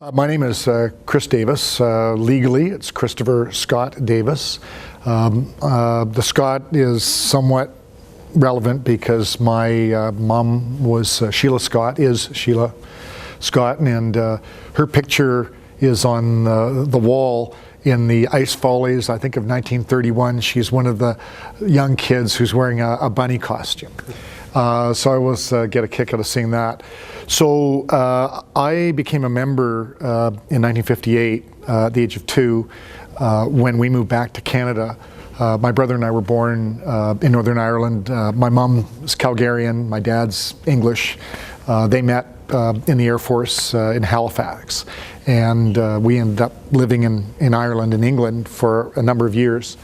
My name is Chris Davis. Legally, it's Christopher Scott Davis. The Scott is somewhat relevant because my mom was Sheila Scott, and her picture is on the wall in the Ice Follies, I think of 1931. She's one of the young kids who's wearing a bunny costume. So I always get a kick out of seeing that. So I became a member in 1958 at the age of 2 when we moved back to Canada. My brother and I were born in Northern Ireland. My mom's Calgarian, my dad's English. They met in the Air Force in Halifax, and we ended up living in Ireland and England for a number of years.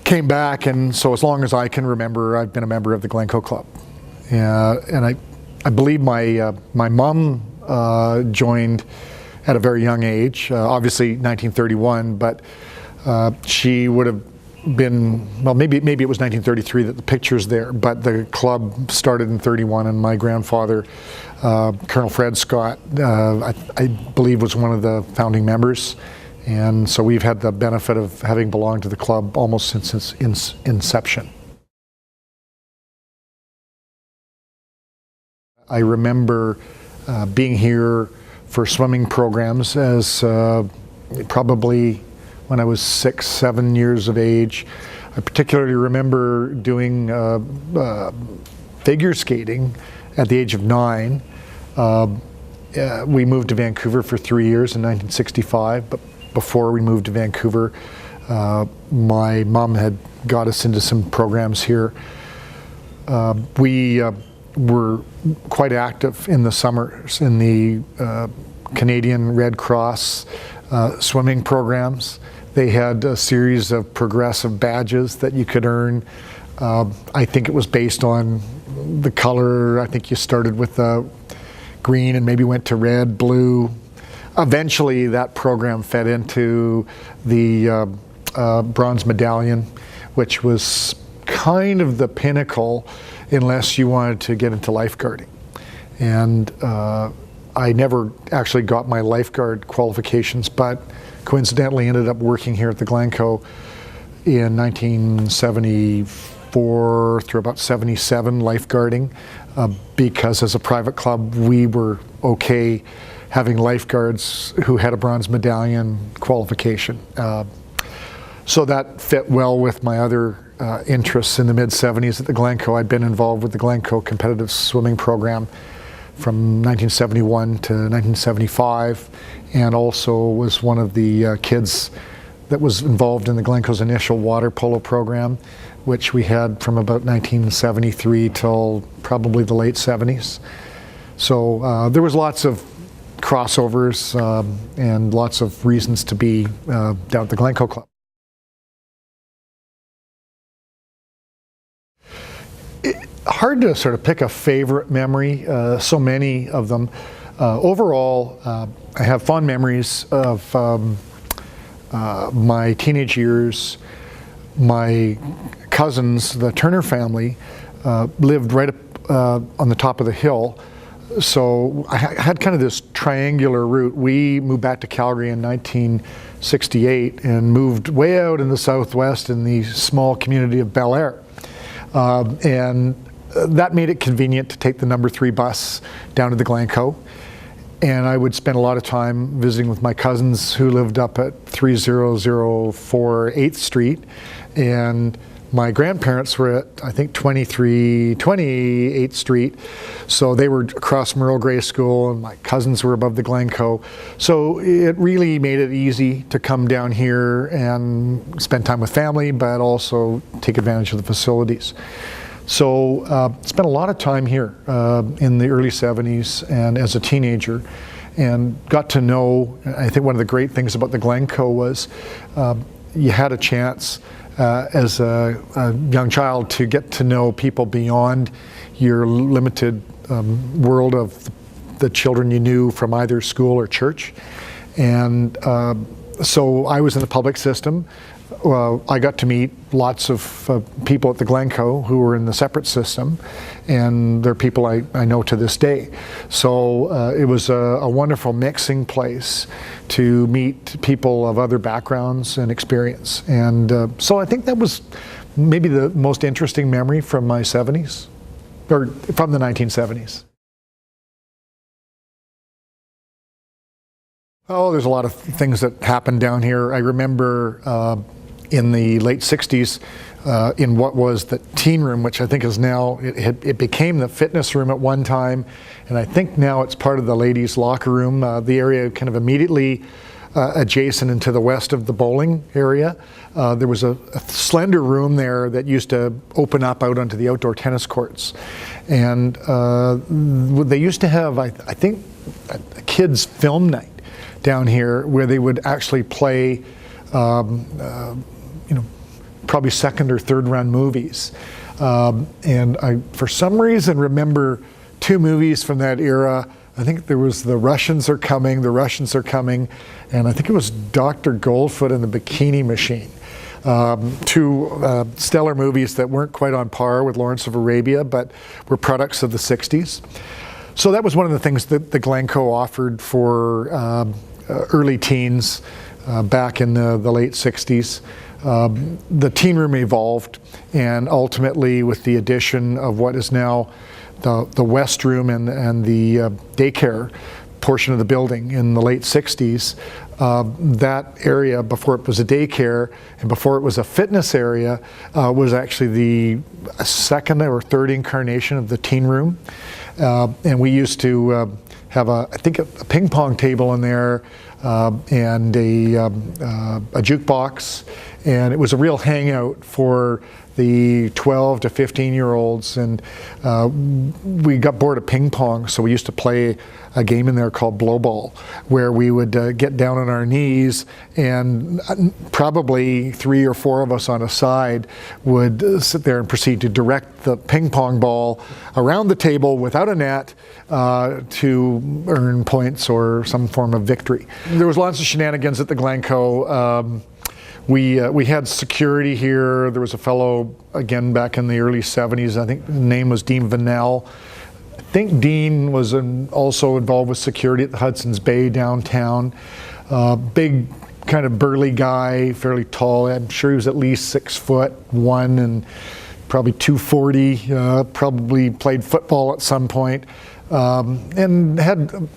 Came back, and so as long as I can remember, I've been a member of the Glencoe Club. And I believe my mom joined at a very young age, obviously 1931, but she would have been, well, maybe it was 1933 that the picture's there, but the club started in 31, and my grandfather, Colonel Fred Scott, I believe was one of the founding members. And so we've had the benefit of having belonged to the club almost since its inception. I remember being here for swimming programs as probably when I was 6, 7 years of age. I particularly remember doing figure skating at the age of 9. We moved to Vancouver for 3 years in 1965, but before we moved to Vancouver, my mom had got us into some programs here. We were quite active in the summers in the Canadian Red Cross swimming programs. They had a series of progressive badges that you could earn. I think it was based on the color. I think you started with green and maybe went to red, blue. Eventually, that program fed into the bronze medallion, which was kind of the pinnacle unless you wanted to get into lifeguarding. And I never actually got my lifeguard qualifications, but coincidentally ended up working here at the Glencoe in 1974 through about 77 lifeguarding, because as a private club, we were okay having lifeguards who had a bronze medallion qualification. So that fit well with my other interests in the mid-70s at the Glencoe. I'd been involved with the Glencoe competitive swimming program from 1971 to 1975, and also was one of the kids that was involved in the Glencoe's initial water polo program, which we had from about 1973 till probably the late 70s. So there was lots of crossovers and lots of reasons to be down at the Glencoe Club. Hard to sort of pick a favorite memory, so many of them. Overall, I have fond memories of my teenage years. My cousins, the Turner family, lived right up on the top of the hill. So I had kind of this triangular route. We moved back to Calgary in 1968 and moved way out in the southwest in the small community of Bel Air. And that made it convenient to take the number 3 bus down to the Glencoe. And I would spend a lot of time visiting with my cousins who lived up at 3004 8th Street. And my grandparents were at, I think, 2320 8th Street. So they were across from Earl Grey School, and my cousins were above the Glencoe. So it really made it easy to come down here and spend time with family, but also take advantage of the facilities. So spent a lot of time here in the early 70s and as a teenager, and got to know, I think one of the great things about the Glencoe was you had a chance as a young child to get to know people beyond your limited world of the children you knew from either school or church. And so I was in the public system. I got to meet lots of people at the Glencoe who were in the separate system, and they're people I know to this day. So it was a wonderful mixing place to meet people of other backgrounds and experience. And so I think that was maybe the most interesting memory from my 70s, or from the 1970s. Oh, there's a lot of things that happened down here. I remember in the late 60s, in what was the teen room, which I think is now, it became the fitness room at one time, and I think now it's part of the ladies' locker room, the area kind of immediately adjacent and to the west of the bowling area. There was a slender room there that used to open up out onto the outdoor tennis courts. And they used to have, I think, a kids' film night down here where they would actually play probably second or third run movies. And I, for some reason, remember two movies from that era. I think there was The Russians Are Coming, and I think it was Dr. Goldfoot and the Bikini Machine. Two stellar movies that weren't quite on par with Lawrence of Arabia, but were products of the 60s. So that was one of the things that the Glencoe offered for early teens back in the late 60s. The teen room evolved, and ultimately with the addition of what is now the West Room and the daycare portion of the building in the late 60s, that area, before it was a daycare and before it was a fitness area, was actually the second or third incarnation of the teen room. And we used to have I think a ping pong table in there, and a jukebox, and it was a real hangout for the 12 to 15-year-olds, and we got bored of ping pong, so we used to play a game in there called Blow Ball, where we would get down on our knees, and probably 3 or 4 of us on a side would sit there and proceed to direct the ping pong ball around the table without a net to earn points or some form of victory. There was lots of shenanigans at the Glencoe. We had security here. There was a fellow, again, back in the early 70s, I think his name was Dean Vanell. I think Dean was also involved with security at the Hudson's Bay downtown. Big, kind of burly guy, fairly tall. I'm sure he was at least 6'1" and probably 240, probably played football at some point, and had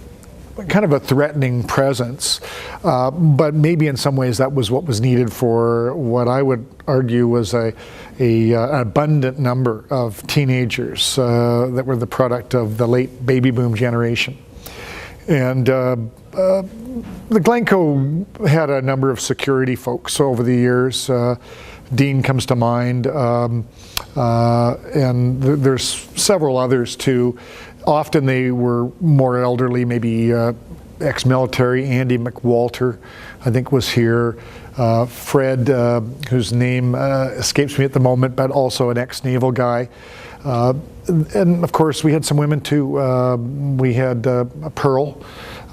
kind of a threatening presence, but maybe in some ways that was what was needed for what I would argue was an abundant number of teenagers that were the product of the late baby boom generation. And the Glencoe had a number of security folks over the years. Dean comes to mind, and there's several others too. Often they were more elderly, maybe ex-military. Andy McWalter, I think, was here. Fred, whose name escapes me at the moment, but also an ex-naval guy. And of course, we had some women too. We had Pearl,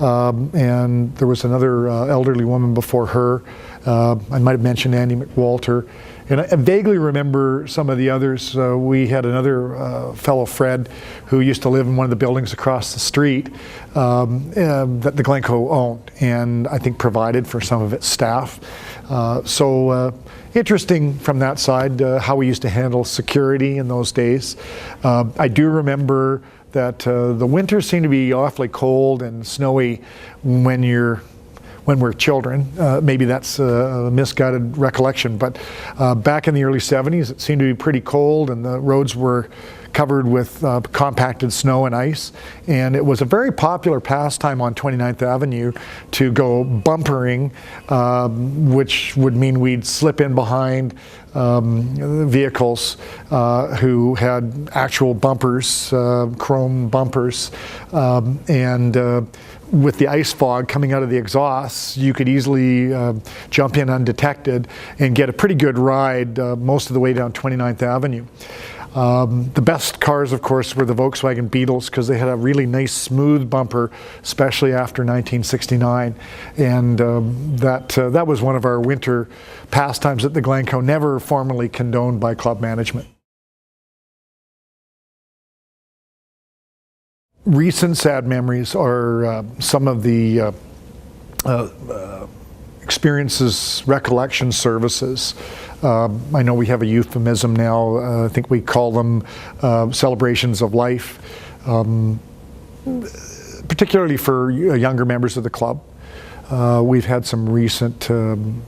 and there was another elderly woman before her. I might have mentioned Andy McWalter. And I vaguely remember some of the others. We had another fellow, Fred, who used to live in one of the buildings across the street that the Glencoe owned, and I think provided for some of its staff. So interesting from that side, how we used to handle security in those days. I do remember that the winters seemed to be awfully cold and snowy when we're children. Maybe that's a misguided recollection, but back in the early 70s, it seemed to be pretty cold, and the roads were covered with compacted snow and ice, and it was a very popular pastime on 29th Avenue to go bumpering, which would mean we'd slip in behind vehicles who had actual bumpers, chrome bumpers, and with the ice fog coming out of the exhausts, you could easily jump in undetected and get a pretty good ride most of the way down 29th Avenue. The best cars, of course, were the Volkswagen Beetles because they had a really nice smooth bumper, especially after 1969. And that was one of our winter pastimes at the Glencoe, never formally condoned by club management. Recent sad memories are some of the experiences, recollection services. I know we have a euphemism now. I think we call them celebrations of life, particularly for younger members of the club. We've had some recent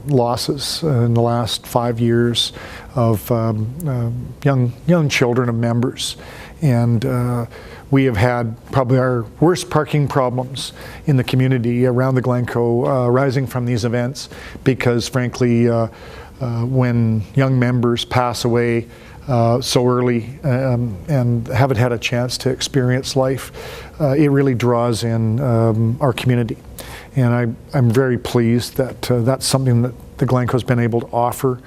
losses in the last 5 years of young children of members, and we have had probably our worst parking problems in the community around the Glencoe rising from these events, because frankly when young members pass away so early and haven't had a chance to experience life, it really draws in our community. And I'm very pleased that that's something that the Glencoe's been able to offer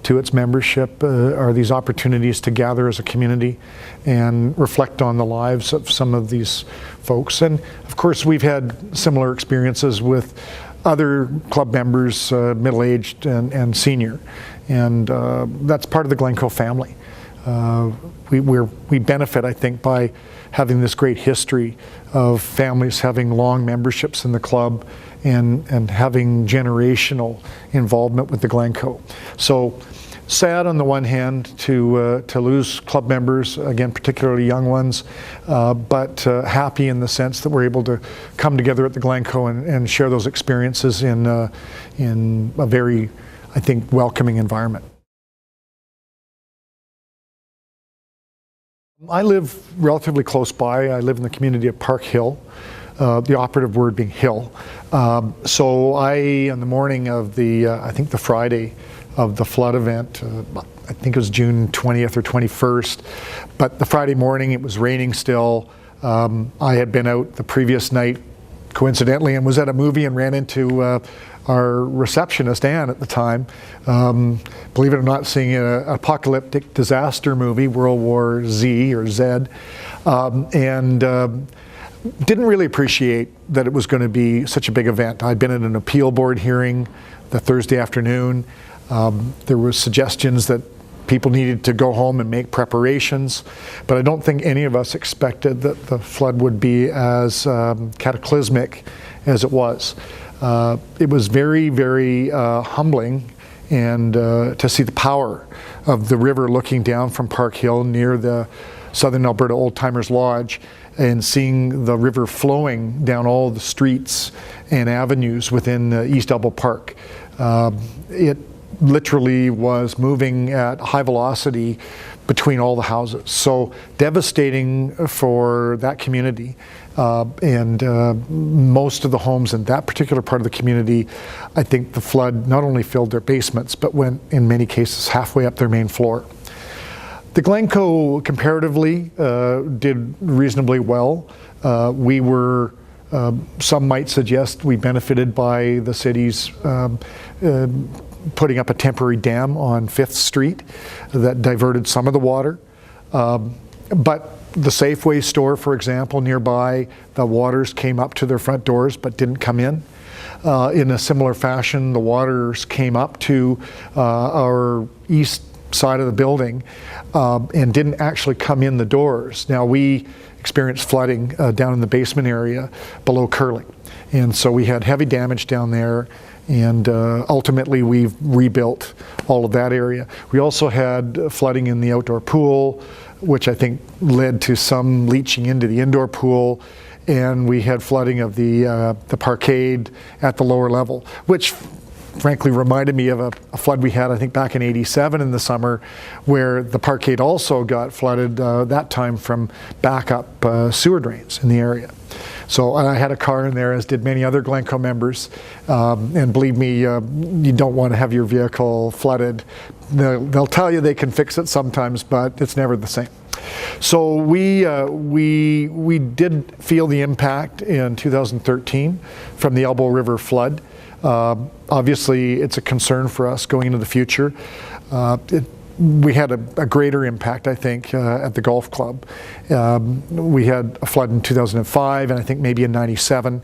to its membership, are these opportunities to gather as a community and reflect on the lives of some of these folks. And of course, we've had similar experiences with other club members, middle-aged and senior. And that's part of the Glencoe family. We benefit, I think, by having this great history of families having long memberships in the club and having generational involvement with the Glencoe. So sad on the one hand to lose club members, again, particularly young ones, but happy in the sense that we're able to come together at the Glencoe and share those experiences in a very, I think, welcoming environment. I live relatively close by. I live in the community of Park Hill, the operative word being hill. So on the morning of I think the Friday of the flood event, I think it was June 20th or 21st, but the Friday morning it was raining still. I had been out the previous night, coincidentally, and was at a movie and ran into our receptionist, Anne, at the time, believe it or not, seeing an apocalyptic disaster movie, World War Z or Z, and didn't really appreciate that it was going to be such a big event. I'd been at an appeal board hearing the Thursday afternoon. There were suggestions that people needed to go home and make preparations, but I don't think any of us expected that the flood would be as cataclysmic as it was. It was very, very humbling, and to see the power of the river looking down from Park Hill near the Southern Alberta Old Timers Lodge, and seeing the river flowing down all the streets and avenues within East Elbow Park. It literally was moving at high velocity between all the houses. So devastating for that community. And most of the homes in that particular part of the community, I think the flood not only filled their basements, but went in many cases halfway up their main floor. The Glencoe comparatively did reasonably well. We were, some might suggest, we benefited by the city's putting up a temporary dam on 5th Street that diverted some of the water. But the Safeway store, for example, nearby, the waters came up to their front doors but didn't come in. In a similar fashion, the waters came up to our east side of the building and didn't actually come in the doors. Now, we experienced flooding down in the basement area below Curling, and so we had heavy damage down there, and ultimately we've rebuilt all of that area. We also had flooding in the outdoor pool, which I think led to some leaching into the indoor pool, and we had flooding of the parkade at the lower level, which frankly reminded me of a flood we had, I think, back in '87 in the summer, where the parkade also got flooded that time from backup sewer drains in the area. So, and I had a car in there, as did many other Glencoe members, and believe me, you don't want to have your vehicle flooded. They'll tell you they can fix it sometimes, but it's never the same. So we did feel the impact in 2013 from the Elbow River flood. Obviously, it's a concern for us going into the future. we had a greater impact, I think, at the golf club. We had a flood in 2005 and I think maybe in 97.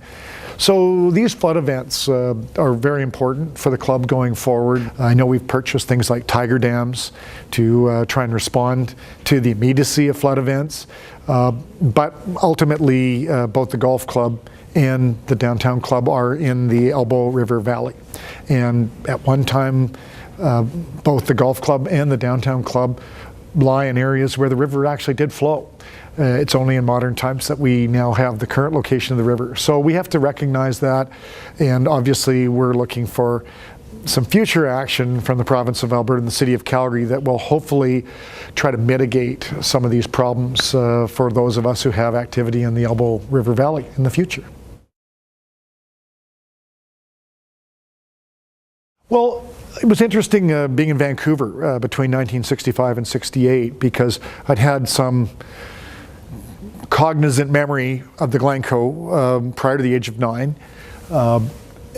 So these flood events are very important for the club going forward. I know we've purchased things like tiger dams to try and respond to the immediacy of flood events. But ultimately, both the golf club and the downtown club are in the Elbow River Valley. And at one time, both the golf club and the downtown club lie in areas where the river actually did flow. It's only in modern times that we now have the current location of the river. So we have to recognize that, and obviously we're looking for some future action from the province of Alberta and the city of Calgary that will hopefully try to mitigate some of these problems for those of us who have activity in the Elbow River Valley in the future. Well, it was interesting being in Vancouver between 1965 and 68 because I'd had some cognizant memory of the Glencoe prior to the age of 9,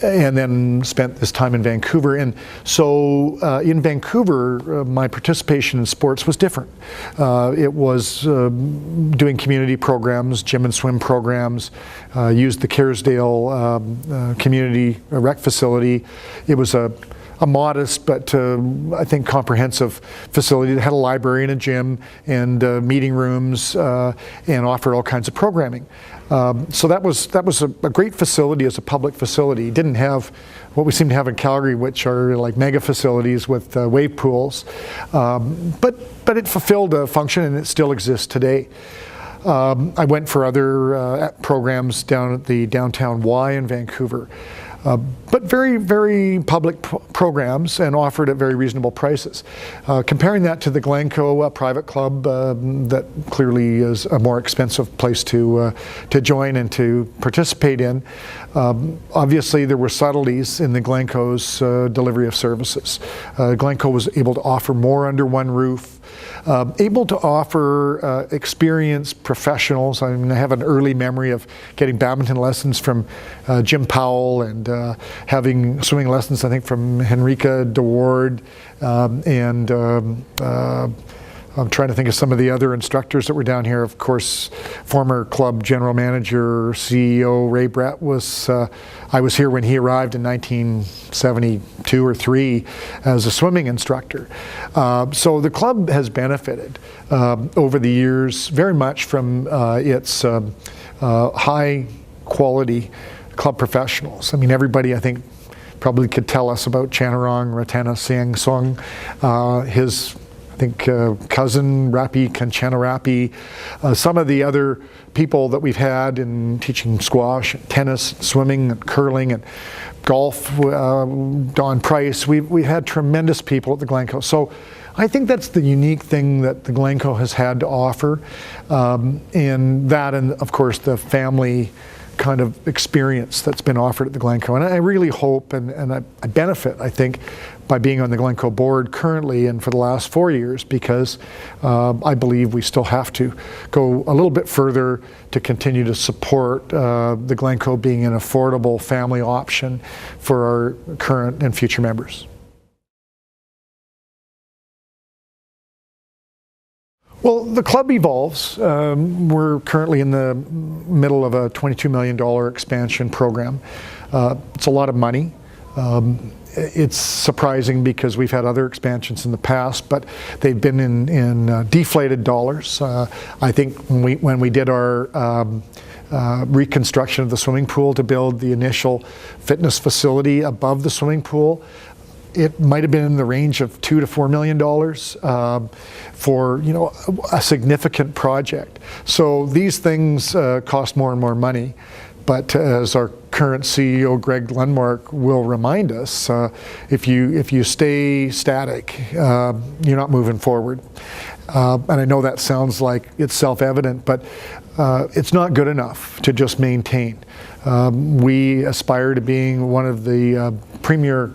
and then spent this time in Vancouver. And so in Vancouver, my participation in sports was different. It was doing community programs, gym and swim programs, used the Kerrisdale community rec facility. It was a modest but I think comprehensive facility that had a library and a gym and meeting rooms and offered all kinds of programming. So that was a great facility as a public facility. It didn't have what we seem to have in Calgary, which are like mega facilities with wave pools, but it fulfilled a function and it still exists today. I went for other programs down at the Downtown Y in Vancouver. But very, very public programs and offered at very reasonable prices. Comparing that to the Glencoe private club, that clearly is a more expensive place to join and to participate in. Obviously, there were subtleties in the Glencoe's delivery of services. Glencoe was able to offer more under one roof. Able to offer experienced professionals. I mean, I have an early memory of getting badminton lessons from Jim Powell and having swimming lessons, I think, from Henrika DeWard, and I'm trying to think of some of the other instructors that were down here. Of course, former club general manager, CEO Ray Brett was, I was here when he arrived in 1972 or 3 as a swimming instructor. So the club has benefited over the years very much from its high quality club professionals. I mean, everybody, I think, probably could tell us about Chanarong Rattanasingh, his I think cousin Rapi Kanchanarapi, some of the other people that we've had in teaching squash, tennis, swimming, and curling, and golf, Don Price. We've had tremendous people at the Glencoe. So I think that's the unique thing that the Glencoe has had to offer, and that, and of course the family kind of experience that's been offered at the Glencoe. And I really hope, and I benefit, I think, by being on the Glencoe board currently and for the last 4 years, because I believe we still have to go a little bit further to continue to support the Glencoe being an affordable family option for our current and future members. Well, the club evolves. We're currently in the middle of a $22 million expansion program. It's a lot of money. It's surprising because we've had other expansions in the past, but they've been in deflated dollars. I think when we did our reconstruction of the swimming pool to build the initial fitness facility above the swimming pool, it might have been in the range of $2 to $4 million for, you know, a significant project. So these things cost more and more money. But as our current CEO, Greg Lundmark, will remind us, if you stay static, you're not moving forward. And I know that sounds like it's self-evident, but it's not good enough to just maintain. We aspire to being one of the premier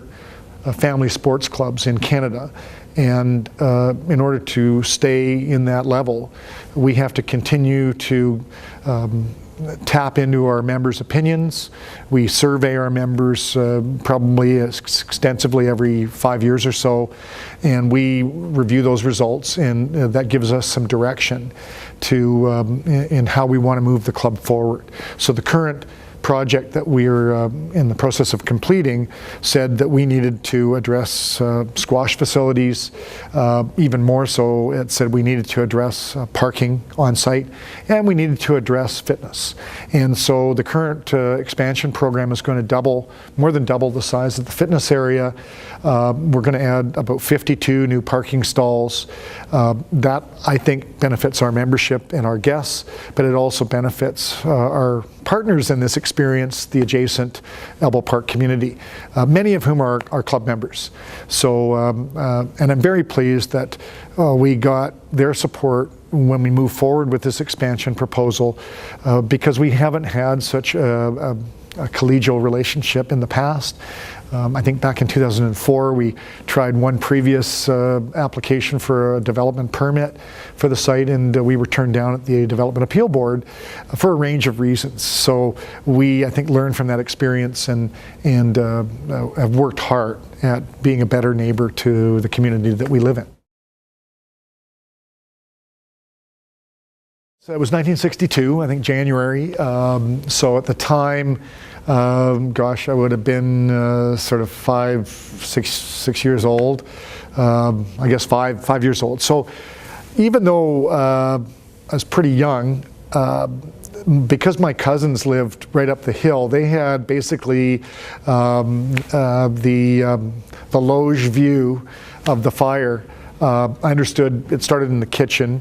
family sports clubs in Canada, And in order to stay in that level, we have to continue to tap into our members' opinions. We survey our members probably extensively every 5 years or so, and we review those results, and that gives us some direction to in how we want to move the club forward. So the current project that we're in the process of completing said that we needed to address squash facilities. Even more so, it said we needed to address parking on site, and we needed to address fitness. And so the current expansion program is going to more than double the size of the fitness area. We're going to add about 52 new parking stalls. That, I think, benefits our membership and our guests, but it also benefits our partners in this experience, the adjacent Elbow Park community, many of whom are club members. So, and I'm very pleased that we got their support when we move forward with this expansion proposal, because we haven't had such a collegial relationship in the past. I think back in 2004 we tried one previous application for a development permit for the site, and we were turned down at the Development Appeal Board for a range of reasons. So we, I think, learned from that experience and have worked hard at being a better neighbor to the community that we live in. So it was 1962, I think January. So at the time, gosh, I would have been sort of six years old. I guess five years old. So even though I was pretty young, because my cousins lived right up the hill, they had basically the loge view of the fire. I understood it started in the kitchen.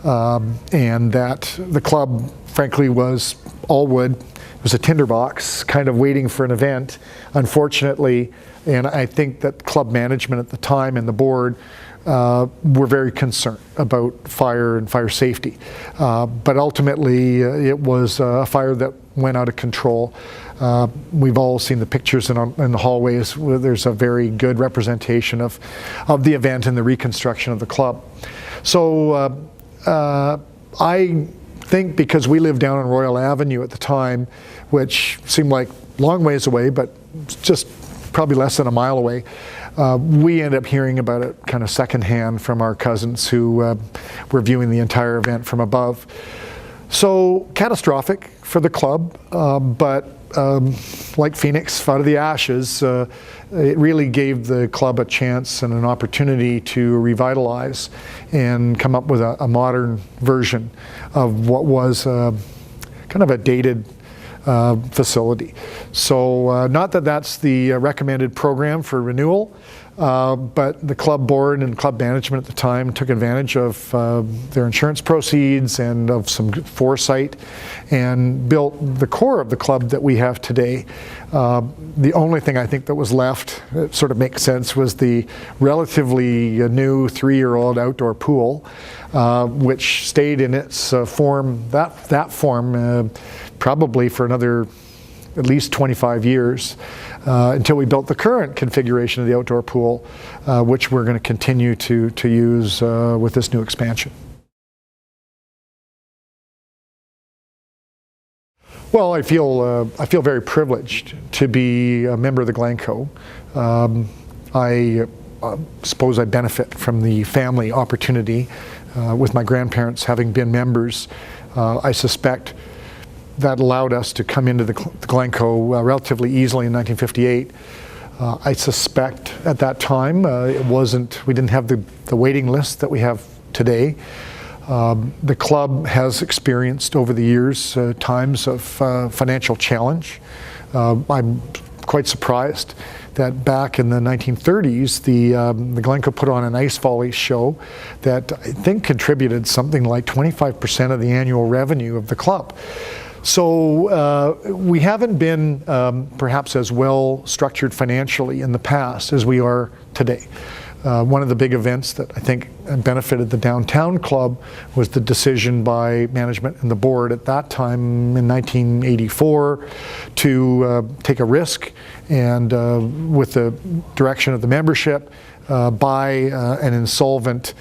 And that the club, frankly, was all wood. It was a tinderbox, kind of waiting for an event, unfortunately. And I think that club management at the time and the board were very concerned about fire and fire safety. But ultimately, it was a fire that went out of control. We've all seen the pictures in the hallways where there's a very good representation of the event and the reconstruction of the club. So I think because we lived down on Royal Avenue at the time, which seemed like long ways away, but just probably less than a mile away, we ended up hearing about it kind of secondhand from our cousins who were viewing the entire event from above. So catastrophic for the club, but like Phoenix out of the ashes, it really gave the club a chance and an opportunity to revitalize and come up with a modern version of what was kind of a dated facility. So not that that's the recommended program for renewal, but the club board and club management at the time took advantage of their insurance proceeds and of some foresight and built the core of the club that we have today. The only thing I think that was left, that sort of makes sense, was the relatively new 3-year-old outdoor pool, which stayed in its form, that form, probably for another at least 25 years until we built the current configuration of the outdoor pool, which we're going to continue to use with this new expansion. Well, I feel very privileged to be a member of the Glencoe. I suppose I benefit from the family opportunity with my grandparents having been members. I suspect that allowed us to come into the Glencoe relatively easily in 1958. I suspect at that time we didn't have the waiting list that we have today. The club has experienced over the years times of financial challenge. I'm quite surprised that back in the 1930s, the Glencoe put on an ice volley show that I think contributed something like 25% of the annual revenue of the club. So we haven't been perhaps as well structured financially in the past as we are today. One of the big events that I think benefited the downtown club was the decision by management and the board at that time in 1984 to take a risk, and with the direction of the membership, buy an insolvent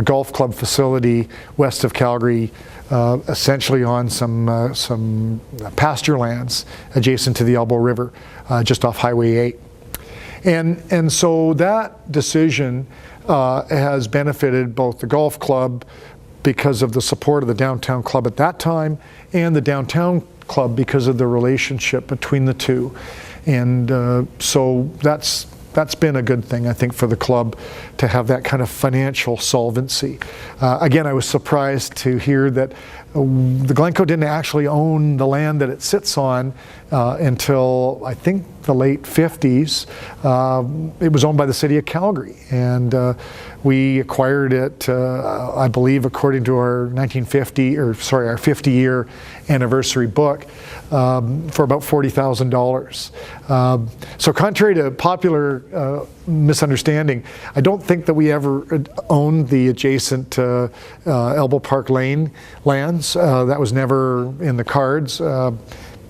golf club facility west of Calgary, essentially on some pasture lands adjacent to the Elbow River, just off Highway 8. And so that decision has benefited both the golf club because of the support of the downtown club at that time, and the downtown club because of the relationship between the two. And so that's been a good thing, I think, for the club to have that kind of financial solvency. Again, I was surprised to hear that the Glencoe didn't actually own the land that it sits on until, I think, the late 50s. It was owned by the city of Calgary, and we acquired it, I believe, according to our our 50-year anniversary book, for about $40,000. So contrary to popular misunderstanding, I don't think that we ever owned the adjacent Elbow Park Lane lands. That was never in the cards.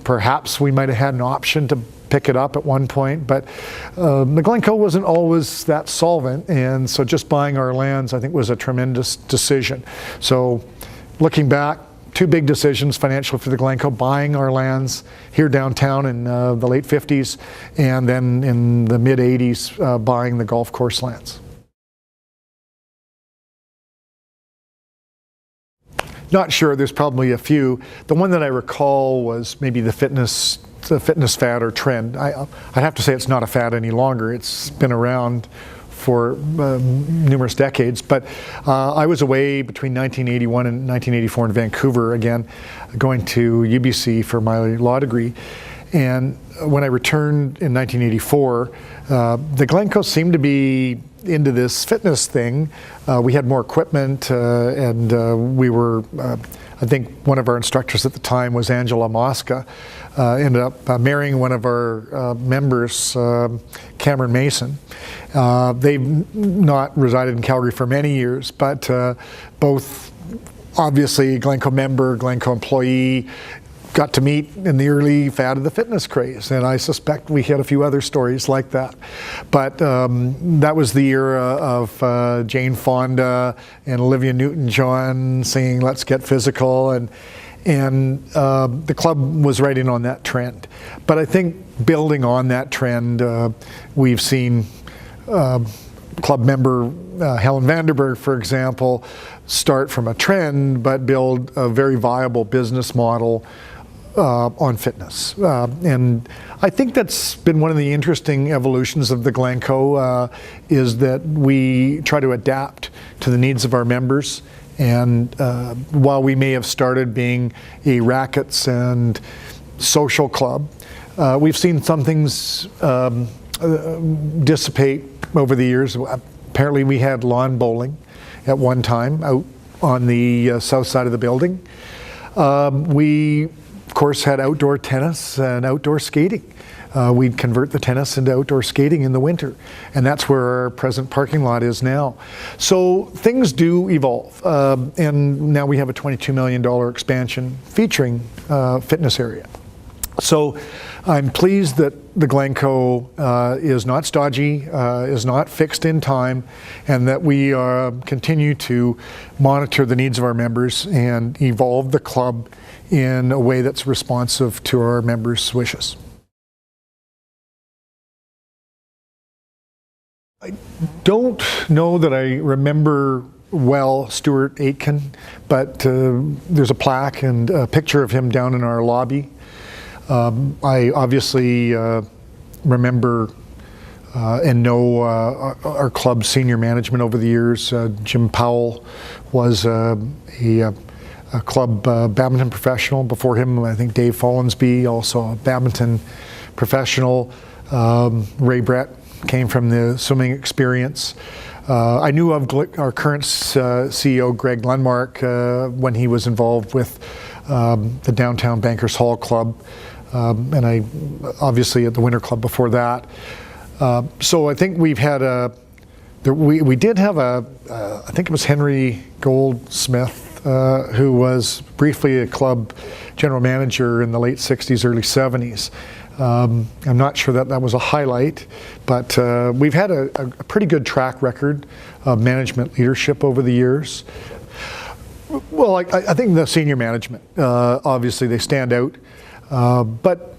Perhaps we might have had an option to pick it up at one point, but the Glencoe wasn't always that solvent, and so just buying our lands, I think, was a tremendous decision. So looking back, two big decisions financially for the Glencoe: buying our lands here downtown in the late 50s, and then in the mid 80s, buying the golf course lands. Not sure, there's probably a few. The one that I recall was maybe the fitness fad or trend. I'd have to say it's not a fad any longer. It's been around for numerous decades, but I was away between 1981 and 1984 in Vancouver, again, going to UBC for my law degree. And when I returned in 1984, the Glencoe seemed to be into this fitness thing. We had more equipment, and we were, I think one of our instructors at the time was Angela Mosca, ended up marrying one of our members, Cameron Mason. They've not resided in Calgary for many years, but both obviously Glencoe member, Glencoe employee, got to meet in the early fad of the fitness craze, and I suspect we had a few other stories like that. But that was the era of Jane Fonda and Olivia Newton-John singing "Let's Get Physical," and the club was right in on that trend. But I think building on that trend, we've seen club member Helen Vanderberg, for example, start from a trend but build a very viable business model on fitness. And I think that's been one of the interesting evolutions of the Glencoe, is that we try to adapt to the needs of our members. And while we may have started being a rackets and social club, we've seen some things dissipate over the years. Apparently we had lawn bowling at one time out on the south side of the building. We of course had outdoor tennis and outdoor skating. We'd convert the tennis into outdoor skating in the winter, and that's where our present parking lot is now. So things do evolve, and now we have a $22 million expansion featuring fitness area. So I'm pleased that the Glencoe is not stodgy, is not fixed in time, and that we continue to monitor the needs of our members and evolve the club in a way that's responsive to our members' wishes. I don't know that I remember well Stuart Aitken, but there's a plaque and a picture of him down in our lobby. I obviously remember and know our club's senior management over the years. Jim Powell was a club badminton professional. Before him, I think Dave Follansby, also a badminton professional. Ray Brett came from the swimming experience. I knew of our current CEO, Greg Lundmark, when he was involved with the Downtown Bankers Hall Club, and I obviously at the Winter Club before that. So I think we've had we did have I think it was Henry Goldsmith, who was briefly a club general manager in the late 60s, early 70s. I'm not sure that was a highlight, but we've had a pretty good track record of management leadership over the years. Well, I think the senior management, obviously they stand out, but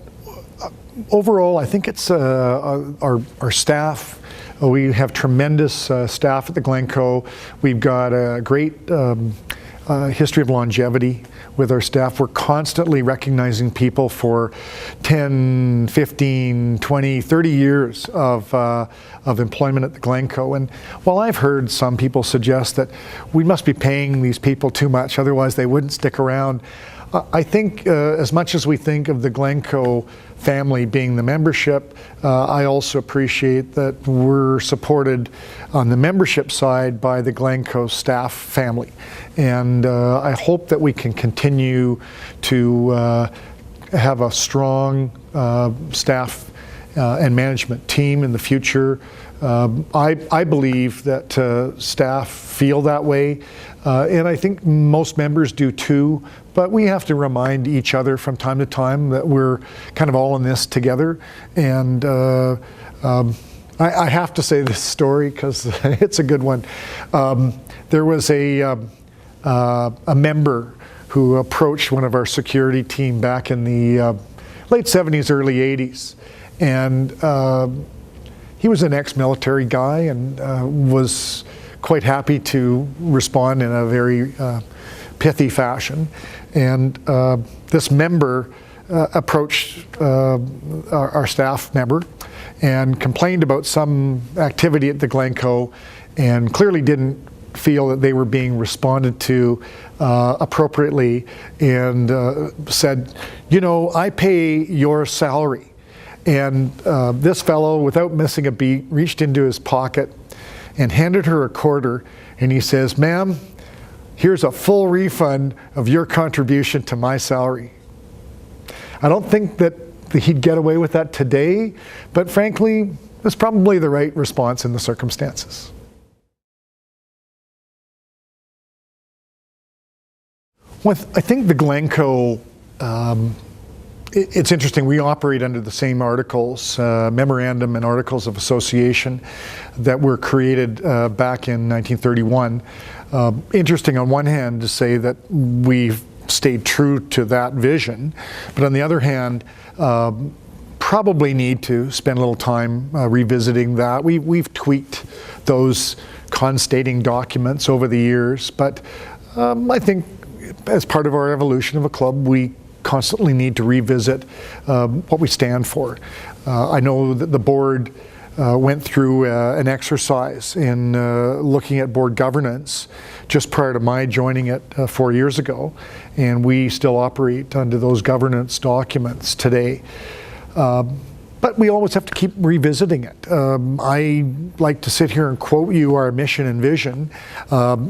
overall I think it's our staff. We have tremendous staff at the Glencoe. We've got a great history of longevity with our staff. We're constantly recognizing people for 10, 15, 20, 30 years of employment at the Glencoe. And while I've heard some people suggest that we must be paying these people too much, otherwise they wouldn't stick around, I think as much as we think of the Glencoe family being the membership, I also appreciate that we're supported on the membership side by the Glencoe staff family. And I hope that we can continue to have a strong staff and management team in the future. I believe that staff feel that way, and I think most members do too, but we have to remind each other from time to time that we're kind of all in this together. And I have to say this story because it's a good one. There was a member who approached one of our security team back in the late 70s, early 80s, and he was an ex-military guy and was quite happy to respond in a very pithy fashion. And this member approached our staff member and complained about some activity at the Glencoe, and clearly didn't feel that they were being responded to appropriately, and said, you know, I pay your salary. And this fellow, without missing a beat, reached into his pocket and handed her a quarter, and he says, ma'am, here's a full refund of your contribution to my salary. I don't think that he'd get away with that today, but frankly, it's probably the right response in the circumstances. I think the Glencoe, it's interesting, we operate under the same articles, memorandum and articles of association that were created back in 1931. Interesting on one hand to say that we've stayed true to that vision, but on the other hand, probably need to spend a little time revisiting that. We've tweaked those constating documents over the years, but I think as part of our evolution of a club, we constantly need to revisit what we stand for. I know that the board went through an exercise in looking at board governance just prior to my joining it 4 years ago, and we still operate under those governance documents today. But we always have to keep revisiting it. I like to sit here and quote you our mission and vision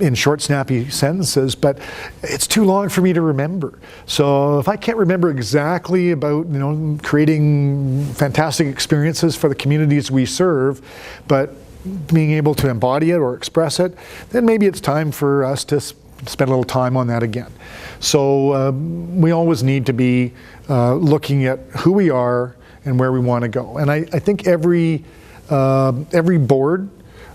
in short, snappy sentences, but it's too long for me to remember. So if I can't remember exactly about, you know, creating fantastic experiences for the communities we serve, but being able to embody it or express it, then maybe it's time for us to spend a little time on that again. So we always need to be looking at who we are and where we want to go. And I think every board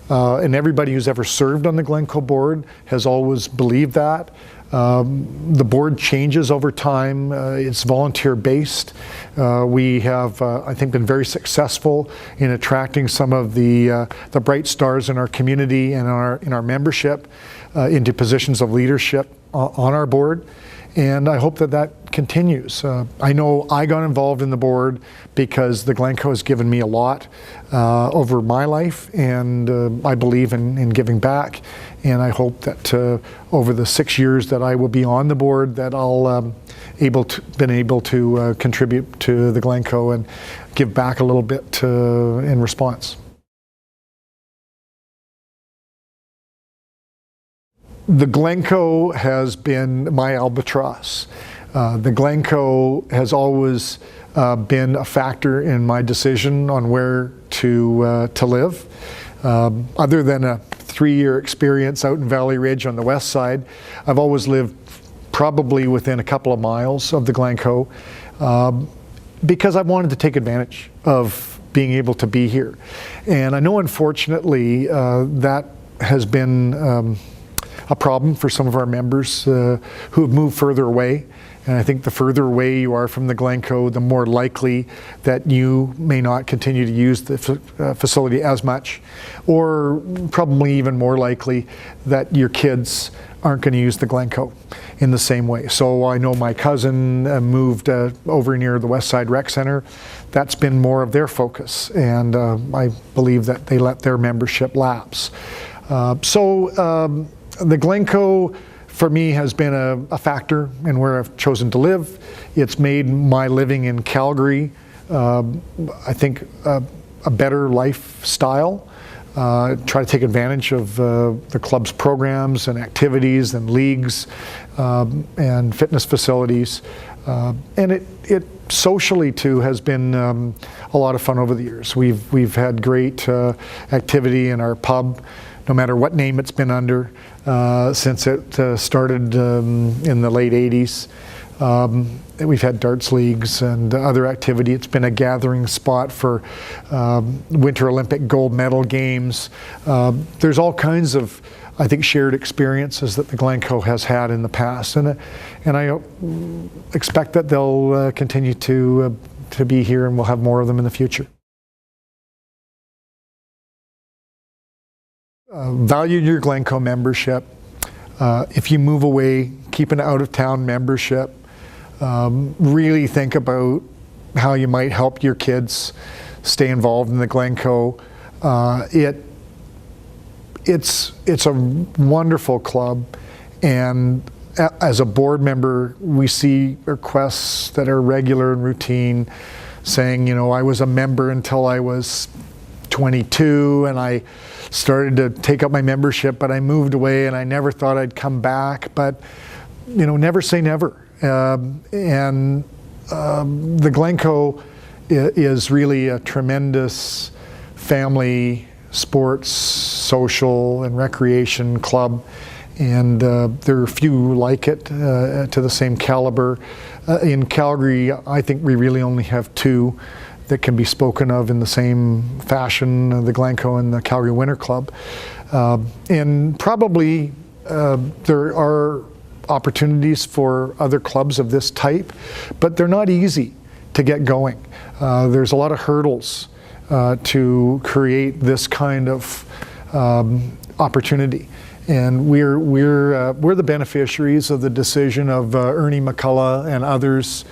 and everybody who's ever served on the Glencoe board has always believed that. The board changes over time. It's volunteer based. We have, I think, been very successful in attracting some of the bright stars in our community and in our membership into positions of leadership on our board. And I hope that that continues. I know I got involved in the board because the Glencoe has given me a lot over my life, and I believe in giving back. And I hope that over the 6 years that I will be on the board, that I'll been able to contribute to the Glencoe and give back a little bit in response. The Glencoe has been my albatross. The Glencoe has always been a factor in my decision on where to live. Other than a 3-year experience out in Valley Ridge on the west side, I've always lived probably within a couple of miles of the Glencoe, because I wanted to take advantage of being able to be here. And I know, unfortunately, that has been a problem for some of our members who have moved further away. And I think the further away you are from the Glencoe, the more likely that you may not continue to use the facility as much, or probably even more likely that your kids aren't going to use the Glencoe in the same way. So I know my cousin moved over near the Westside Rec Center. That's been more of their focus, and I believe that they let their membership lapse. The Glencoe, for me, has been a factor in where I've chosen to live. It's made my living in Calgary, I think, a better lifestyle. Try to take advantage of the club's programs and activities and leagues and fitness facilities. And it socially too has been a lot of fun over the years. We've had great activity in our pub, no matter what name it's been under, since it started in the late 80s. We've had darts leagues and other activity. It's been a gathering spot for Winter Olympic gold medal games. There's all kinds of, I think, shared experiences that the Glencoe has had in the past, and I expect that they'll continue to be here, and we'll have more of them in the future. Value your Glencoe membership. If you move away, keep an out-of-town membership. Really think about how you might help your kids stay involved in the Glencoe. It's a wonderful club, and as a board member, we see requests that are regular and routine, saying, you know, I was a member until I was 22, and I started to take up my membership, but I moved away, and I never thought I'd come back. But, you know, never say never. The Glencoe is really a tremendous family, sports, social, and recreation club, and there are few like it to the same caliber. In Calgary, I think we really only have two that can be spoken of in the same fashion, the Glencoe and the Calgary Winter Club. And probably there are opportunities for other clubs of this type, but they're not easy to get going. There's a lot of hurdles to create this kind of opportunity. And we're the beneficiaries of the decision of Ernie McCullough and others,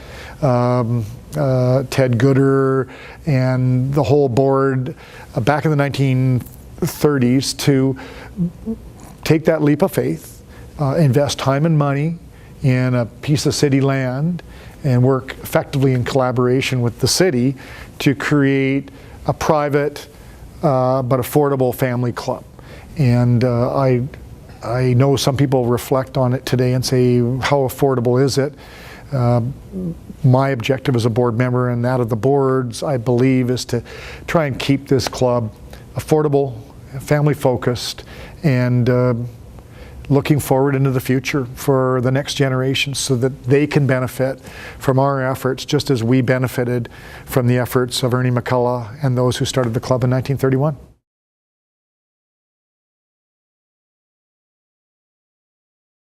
Ted Gooder and the whole board back in the 1930s to take that leap of faith, invest time and money in a piece of city land, and work effectively in collaboration with the city to create a private but affordable family club. And I know some people reflect on it today and say, how affordable is it? My objective as a board member and that of the boards, I believe, is to try and keep this club affordable, family focused, and looking forward into the future for the next generation so that they can benefit from our efforts just as we benefited from the efforts of Ernie McCullough and those who started the club in 1931.